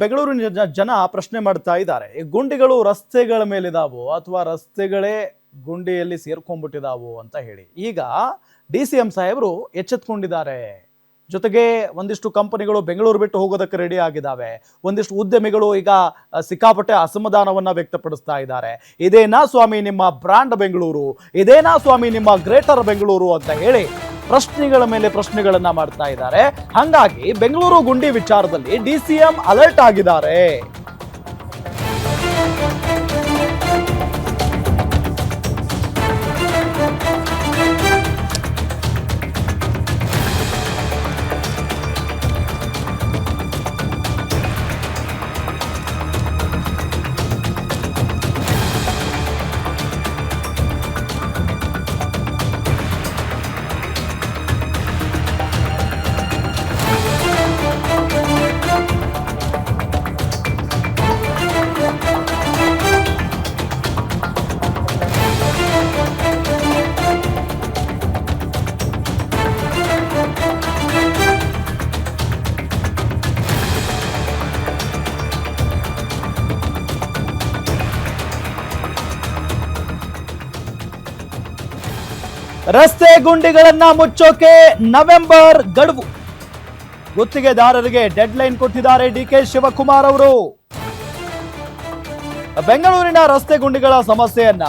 ಬೆಂಗಳೂರಿನ ಜನ ಪ್ರಶ್ನೆ ಮಾಡ್ತಾ ಇದ್ದಾರೆ, ಈ ಗುಂಡಿಗಳು ರಸ್ತೆಗಳ ಮೇಲಿದಾವೋ ಅಥವಾ ರಸ್ತೆಗಳೇ ಗುಂಡಿಯಲ್ಲಿ ಸೇರ್ಕೊಂಡ್ಬಿಟ್ಟಿದಾವೋ ಅಂತ ಹೇಳಿ. ಈಗ DCM ಸಾಹೇಬರು ಎಚ್ಚೆತ್ಕೊಂಡಿದ್ದಾರೆ. ಜೊತೆಗೆ ಒಂದಿಷ್ಟು ಕಂಪನಿಗಳು ಬೆಂಗಳೂರು ಬಿಟ್ಟು ಹೋಗೋದಕ್ಕೆ ರೆಡಿ ಆಗಿದ್ದಾವೆ. ಒಂದಿಷ್ಟು ಉದ್ಯಮಿಗಳು ಈಗ ಸಿಕ್ಕಾಪಟ್ಟೆ ಅಸಮಾಧಾನವನ್ನ ವ್ಯಕ್ತಪಡಿಸ್ತಾ ಇದ್ದಾರೆ. ಇದೇನಾ ಸ್ವಾಮಿ ನಿಮ್ಮ ಬ್ರಾಂಡ್ ಬೆಂಗಳೂರು, ಇದೇನಾ ಸ್ವಾಮಿ ನಿಮ್ಮ ಗ್ರೇಟರ್ ಬೆಂಗಳೂರು ಅಂತ ಹೇಳಿ ಪ್ರಶ್ನೆಗಳ ಮೇಲೆ ಪ್ರಶ್ನೆಗಳನ್ನ ಮಾಡ್ತಾ ಇದ್ದಾರೆ. ಹಾಗಾಗಿ ಬೆಂಗಳೂರು ಗುಂಡಿ ವಿಚಾರದಲ್ಲಿ DCM ಅಲರ್ಟ್ ಆಗಿದ್ದಾರೆ. ರಸ್ತೆ ಗುಂಡಿಗಳನ್ನ ಮುಚ್ಚೋಕೆ ನವೆಂಬರ್ ಗಡುವು. ಗುತ್ತಿಗೆದಾರರಿಗೆ ಡೆಡ್ ಲೈನ್ ಕೊಟ್ಟಿದ್ದಾರೆ DK ಶಿವಕುಮಾರ್ ಅವರು. ಬೆಂಗಳೂರಿನ ರಸ್ತೆ ಗುಂಡಿಗಳ ಸಮಸ್ಯೆಯನ್ನ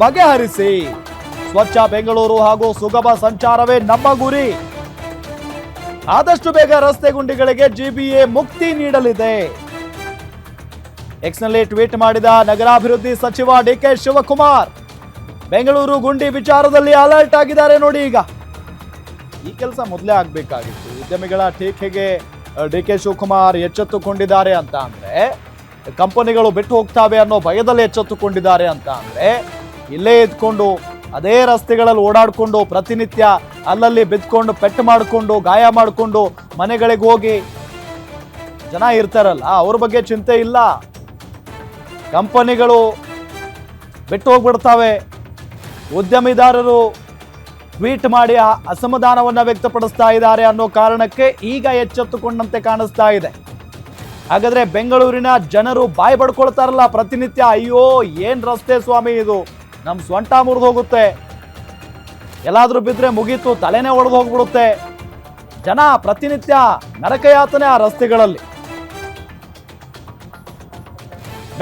ಬಗೆಹರಿಸಿ ಸ್ವಚ್ಛ ಬೆಂಗಳೂರು ಹಾಗೂ ಸುಗಮ ಸಂಚಾರವೇ ನಮ್ಮ ಗುರಿ. ಆದಷ್ಟು ಬೇಗ ರಸ್ತೆ ಗುಂಡಿಗಳಿಗೆ GBA ಮುಕ್ತಿ ನೀಡಲಿದೆ. ಎಕ್ಸ್ನಲ್ಲಿ ಟ್ವೀಟ್ ಮಾಡಿದ ನಗರಾಭಿವೃದ್ಧಿ ಸಚಿವ DK ಶಿವಕುಮಾರ್ ಬೆಂಗಳೂರು ಗುಂಡಿ ವಿಚಾರದಲ್ಲಿ ಅಲರ್ಟ್ ಆಗಿದ್ದಾರೆ. ನೋಡಿ, ಈಗ ಈ ಕೆಲಸ ಮೊದಲೇ ಆಗ್ಬೇಕಾಗಿತ್ತು. ಉದ್ಯಮಿಗಳ ಟೀಕೆಗೆ DK ಶಿವಕುಮಾರ್ ಎಚ್ಚೆತ್ತುಕೊಂಡಿದ್ದಾರೆ ಅಂತ ಅಂದ್ರೆ, ಕಂಪನಿಗಳು ಬಿಟ್ಟು ಹೋಗ್ತಾವೆ ಅನ್ನೋ ಭಯದಲ್ಲಿ ಎಚ್ಚೆತ್ತುಕೊಂಡಿದ್ದಾರೆ ಅಂತ ಅಂದ್ರೆ, ಇಲ್ಲೇ ಇದ್ಕೊಂಡು ಅದೇ ರಸ್ತೆಗಳಲ್ಲಿ ಓಡಾಡ್ಕೊಂಡು ಪ್ರತಿನಿತ್ಯ ಅಲ್ಲಲ್ಲಿ ಬಿದ್ಕೊಂಡು ಪೆಟ್ಟು ಮಾಡಿಕೊಂಡು ಗಾಯ ಮಾಡಿಕೊಂಡು ಮನೆಗಳಿಗೆ ಹೋಗಿ ಜನ ಇರ್ತಾರಲ್ಲ, ಅವ್ರ ಬಗ್ಗೆ ಚಿಂತೆ ಇಲ್ಲ. ಕಂಪನಿಗಳು ಬಿಟ್ಟು ಹೋಗ್ಬಿಡ್ತಾವೆ. ಉದ್ಯಮಿದಾರರು ಟ್ವೀಟ್ ಮಾಡಿ ಅಸಮಾಧಾನವನ್ನ ವ್ಯಕ್ತಪಡಿಸ್ತಾ ಇದ್ದಾರೆ ಅನ್ನೋ ಕಾರಣಕ್ಕೆ ಈಗ ಎಚ್ಚೆತ್ತುಕೊಂಡಂತೆ ಕಾಣಿಸ್ತಾ ಇದೆ. ಹಾಗಾದ್ರೆ ಬೆಂಗಳೂರಿನ ಜನರು ಬಾಯಿ ಬಡ್ಕೊಳ್ತಾರಲ್ಲ ಪ್ರತಿನಿತ್ಯ, ಅಯ್ಯೋ ಏನ್ ರಸ್ತೆ ಸ್ವಾಮಿ ಇದು, ನಮ್ ಸ್ವಂಟ ಮುರಿದು ಹೋಗುತ್ತೆ, ಎಲ್ಲಾದ್ರೂ ಬಿದ್ರೆ ಮುಗೀತು, ತಲೆನೇ ಒಡೆದು ಹೋಗ್ಬಿಡುತ್ತೆ. ಜನ ಪ್ರತಿನಿತ್ಯ ನರಕಯಾತನೆ ಆ ರಸ್ತೆಗಳಲ್ಲಿ.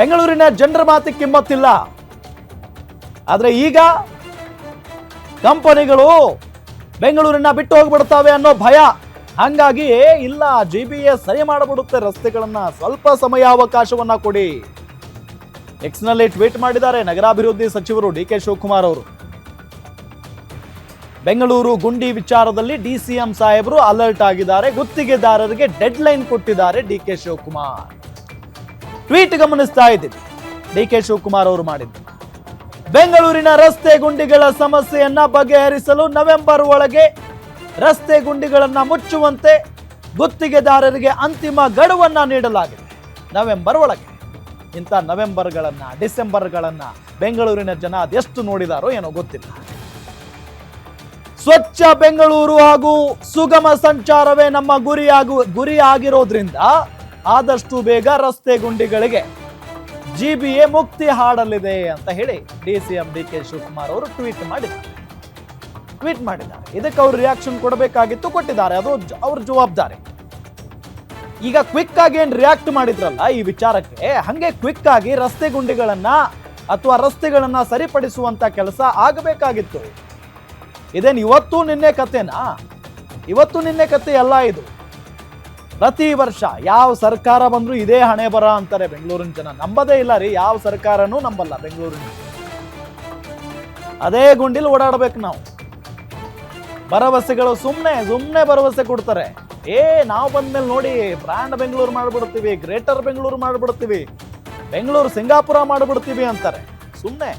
ಬೆಂಗಳೂರಿನ ಜನರ ಮಾತಿಗೆ ಕಿಮ್ಮತ್ತಿಲ್ಲ. ಆದ್ರೆ ಈಗ ಕಂಪನಿಗಳು ಬೆಂಗಳೂರನ್ನ ಬಿಟ್ಟು ಹೋಗ್ಬಿಡ್ತಾವೆ ಅನ್ನೋ ಭಯ. ಹಂಗಾಗಿ ಇಲ್ಲ, GBA ಸರಿ ಮಾಡಿಬಿಡುತ್ತೆ ರಸ್ತೆಗಳನ್ನ, ಸ್ವಲ್ಪ ಸಮಯಾವಕಾಶವನ್ನ ಕೊಡಿ. ಎಕ್ಸ್ನಲ್ಲಿ ಟ್ವೀಟ್ ಮಾಡಿದ್ದಾರೆ ನಗರಾಭಿವೃದ್ಧಿ ಸಚಿವರು DK ಶಿವಕುಮಾರ್ ಅವರು. ಬೆಂಗಳೂರು ಗುಂಡಿ ವಿಚಾರದಲ್ಲಿ DCM ಸಾಹೇಬರು ಅಲರ್ಟ್ ಆಗಿದ್ದಾರೆ. ಗುತ್ತಿಗೆದಾರರಿಗೆ ಡೆಡ್ ಲೈನ್ ಕೊಟ್ಟಿದ್ದಾರೆ DK ಶಿವಕುಮಾರ್. ಟ್ವೀಟ್ ಗಮನಿಸ್ತಾ ಇದ್ದೀವಿ, DK ಶಿವಕುಮಾರ್ ಅವರು ಮಾಡಿದ್ದು. ಬೆಂಗಳೂರಿನ ರಸ್ತೆ ಗುಂಡಿಗಳ ಸಮಸ್ಯೆಯನ್ನ ಬಗೆಹರಿಸಲು ನವೆಂಬರ್ ಒಳಗೆ ರಸ್ತೆ ಗುಂಡಿಗಳನ್ನ ಮುಚ್ಚುವಂತೆ ಗುತ್ತಿಗೆದಾರರಿಗೆ ಅಂತಿಮ ಗಡುವನ್ನ ನೀಡಲಾಗಿದೆ. ನವೆಂಬರ್ ಒಳಗೆ. ಇಂಥ ನವೆಂಬರ್ಗಳನ್ನ ಡಿಸೆಂಬರ್ಗಳನ್ನ ಬೆಂಗಳೂರಿನ ಜನ ಅದೆಷ್ಟು ನೋಡಿದಾರೋ ಏನೋ ಗೊತ್ತಿಲ್ಲ. ಸ್ವಚ್ಛ ಬೆಂಗಳೂರು ಹಾಗೂ ಸುಗಮ ಸಂಚಾರವೇ ನಮ್ಮ ಗುರಿ ಆಗಿರೋದ್ರಿಂದ ಆದಷ್ಟು ಬೇಗ ರಸ್ತೆ ಗುಂಡಿಗಳಿಗೆ GBA ಮುಕ್ತಿ ಹಾಡಲಿದೆ ಅಂತ ಹೇಳಿ DCM DK ಶಿವಕುಮಾರ್ ಅವರು ಟ್ವೀಟ್ ಮಾಡಿದ್ದಾರೆ. ಇದಕ್ಕೆ ಅವರು ರಿಯಾಕ್ಷನ್ ಕೊಡಬೇಕಾಗಿತ್ತು, ಕೊಟ್ಟಿದ್ದಾರೆ. ಅದು ಅವ್ರ ಜವಾಬ್ದಾರಿ. ಈಗ ಕ್ವಿಕ್ ಆಗಿ ಏನ್ ರಿಯಾಕ್ಟ್ ಮಾಡಿದ್ರಲ್ಲ ಈ ವಿಚಾರಕ್ಕೆ, ಹಂಗೆ ಕ್ವಿಕ್ ಆಗಿ ರಸ್ತೆ ಗುಂಡಿಗಳನ್ನ ಅಥವಾ ರಸ್ತೆಗಳನ್ನ ಸರಿಪಡಿಸುವಂತ ಕೆಲಸ ಆಗಬೇಕಾಗಿತ್ತು. ಇದೇನು ಇವತ್ತು ನಿನ್ನೆ ಕಥೆನಾ? ಇವತ್ತು ನಿನ್ನೆ ಕಥೆ ಎಲ್ಲ ಇದು. ಪ್ರತಿ ವರ್ಷ ಯಾವ ಸರ್ಕಾರ ಬಂದ್ರು ಇದೇ ಹಣೆ ಬರ ಅಂತಾರೆ ಬೆಂಗಳೂರಿನ ಜನ. ನಂಬದೇ ಇಲ್ಲ ರೀ, ಯಾವ ಸರ್ಕಾರನೂ ನಂಬಲ್ಲ ಬೆಂಗಳೂರಿನ. ಅದೇ ಗುಂಡಿಲ್ ಓಡಾಡ್ಬೇಕು ನಾವು. ಭರವಸೆಗಳು ಸುಮ್ಮನೆ ಭರವಸೆ ಕೊಡ್ತಾರೆ. ನಾವು ಬಂದ್ಮೇಲೆ ನೋಡಿ ಬ್ರಾಂಡ್ ಬೆಂಗಳೂರು ಮಾಡ್ಬಿಡ್ತೀವಿ, ಗ್ರೇಟರ್ ಬೆಂಗಳೂರು ಮಾಡ್ಬಿಡ್ತೀವಿ, ಬೆಂಗಳೂರು ಸಿಂಗಾಪುರ ಮಾಡ್ಬಿಡ್ತೀವಿ ಅಂತಾರೆ. ಸುಮ್ಮನೆ